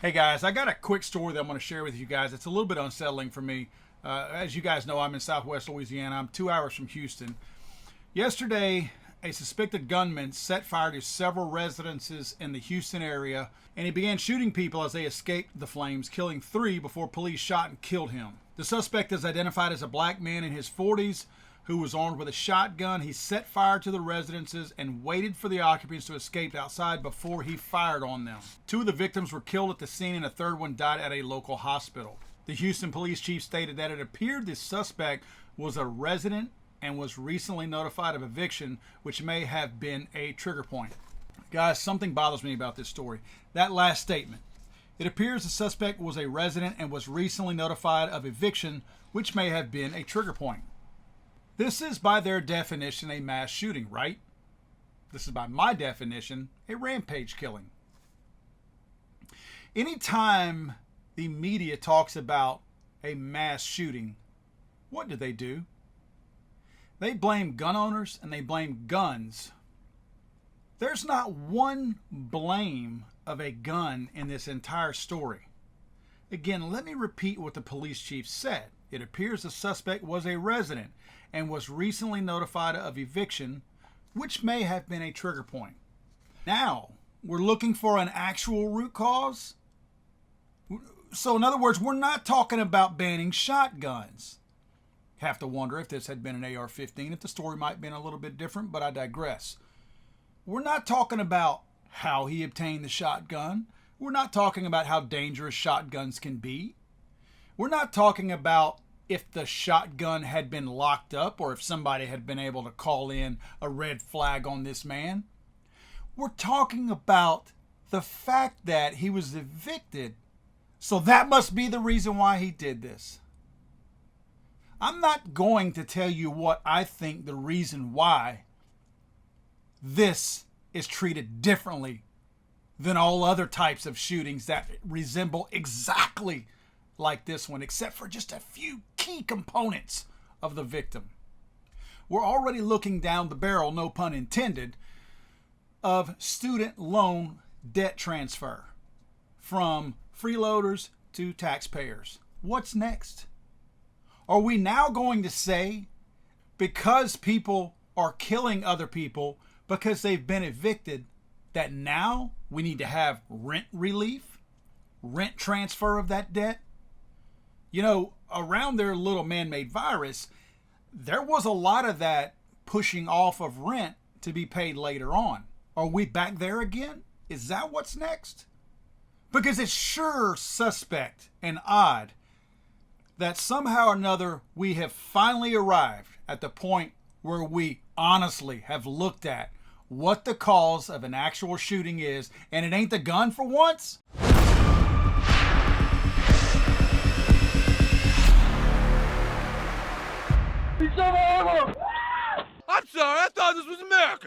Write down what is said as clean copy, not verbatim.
Hey guys, I got a quick story that I'm going to share with you guys. It's a little bit unsettling for me. As you guys know, I'm in Southwest Louisiana. I'm 2 hours from Houston. Yesterday, a suspected gunman set fire to several residences in the Houston area, and he began shooting people as they escaped the flames, killing 3 before police shot and killed him. The suspect is identified as a black man in his 40s who was armed with a shotgun. He set fire to the residences and waited for the occupants to escape outside before he fired on them. 2 of the victims were killed at the scene and a third one died at a local hospital. The Houston police chief stated that it appeared the suspect was a resident and was recently notified of eviction, which may have been a trigger point. Guys, something bothers me about this story. That last statement. It appears the suspect was a resident and was recently notified of eviction, which may have been a trigger point. This is by their definition a mass shooting, right? This is by my definition a rampage killing. Anytime the media talks about a mass shooting, what do? They blame gun owners and they blame guns. There's not one blame of a gun in this entire story. Again, let me repeat what the police chief said. It appears the suspect was a resident and was recently notified of eviction, which may have been a trigger point. Now, we're looking for an actual root cause. So in other words, we're not talking about banning shotguns. Have to wonder if this had been an AR-15, if the story might have been a little bit different, but I digress. We're not talking about how he obtained the shotgun. We're not talking about how dangerous shotguns can be. We're not talking about if the shotgun had been locked up or if somebody had been able to call in a red flag on this man. We're talking about the fact that he was evicted, so that must be the reason why he did this. I'm not going to tell you what I think the reason why this is treated differently than all other types of shootings that resemble exactly like this one, except for just a few key components of the victim. We're already looking down the barrel, no pun intended, of student loan debt transfer from freeloaders to taxpayers. What's next? Are we now going to say because people are killing other people because they've been evicted that now we need to have rent relief, rent transfer of that debt? You know, around their little man-made virus, there was a lot of that pushing off of rent to be paid later on. Are we back there again? Is that what's next? Because it's sure suspect and odd that somehow or another we have finally arrived at the point where we honestly have looked at what the cause of an actual shooting is, and it ain't the gun for once. I'm sorry, I thought this was America.